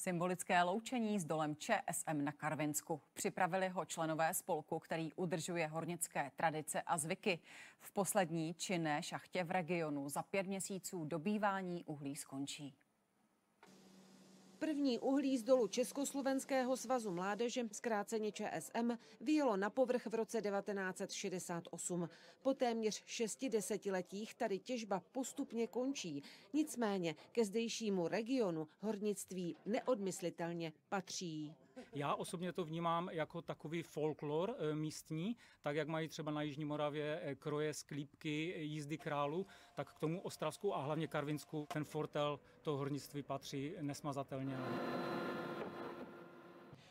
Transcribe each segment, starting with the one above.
Symbolické loučení s dolem ČSM na Karvinsku. Připravili ho členové spolku, který udržuje hornické tradice a zvyky. V poslední činné šachtě v regionu za 5 měsíců dobývání uhlí skončí. První uhlí z dolu Československého svazu mládeže, zkráceně ČSM, vyjelo na povrch v roce 1968. Po téměř 6 desetiletích tady těžba postupně končí. Nicméně ke zdejšímu regionu hornictví neodmyslitelně patří. Já osobně to vnímám jako takový folklor místní, tak jak mají třeba na Jižní Moravě kroje, sklípky, jízdy králů, tak k tomu Ostravsku a hlavně Karvinsku ten fortel toho hornictví patří nesmazatelně.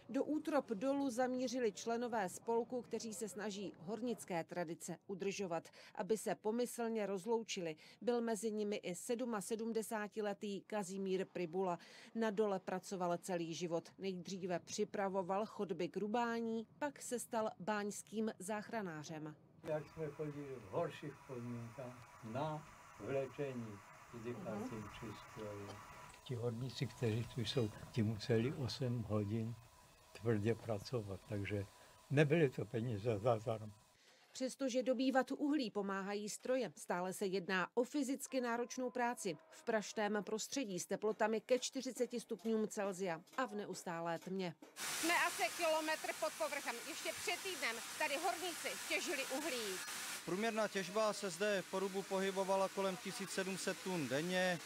Do útrop dolu zamířili členové spolku, kteří se snaží hornické tradice udržovat. Aby se pomyslně rozloučili, byl mezi nimi i 77letý Kazimír Pribula. Na dole pracoval celý život. Nejdříve připravoval chodby k rubání, pak se stal báňským záchranářem. Jak jsme chodili v horších podmínkách na vlečení dýchacím přístrojem. Ti horníci, kteří tu jsou, ti museli 8 hodin tvrdě pracovat, takže nebyly to peníze zadarmo. Přestože dobývat uhlí pomáhají stroje, stále se jedná o fyzicky náročnou práci v praštém prostředí s teplotami ke 40 stupňům Celsia a v neustálé tmě. Jsme asi kilometr pod povrchem. Ještě před týdnem tady horníci těžili uhlí. Průměrná těžba se zde v porubu pohybovala kolem 1700 tun denně.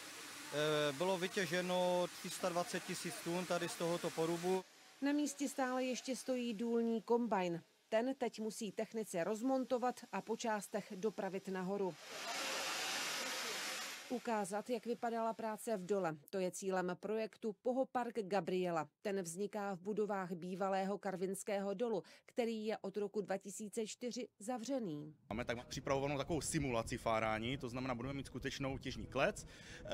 Bylo vytěženo 320 000 tun tady z tohoto porubu. Na místě stále ještě stojí důlní kombajn. Ten teď musí technici rozmontovat a po částech dopravit nahoru. Ukázat, jak vypadala práce v dole. To je cílem projektu Pohopark Gabriela. Ten vzniká v budovách bývalého karvinského dolu, který je od roku 2004 zavřený. Máme tak připravovanou takovou simulaci fárání, to znamená, budeme mít skutečnou těžní klec,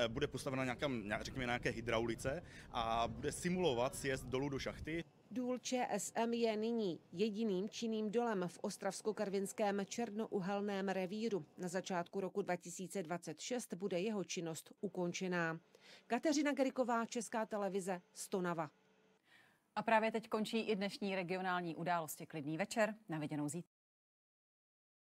bude postavena řekněme, nějaké hydraulice a bude simulovat sjezd dolů do šachty. Důl ČSM je nyní jediným činným dolem v ostravsko-karvinském černouhelném revíru. Na začátku roku 2026 bude jeho činnost ukončená. Kateřina Geriková, Česká televize, Stonava. A právě teď končí i dnešní regionální události. Klidný večer, na viděnou zítra.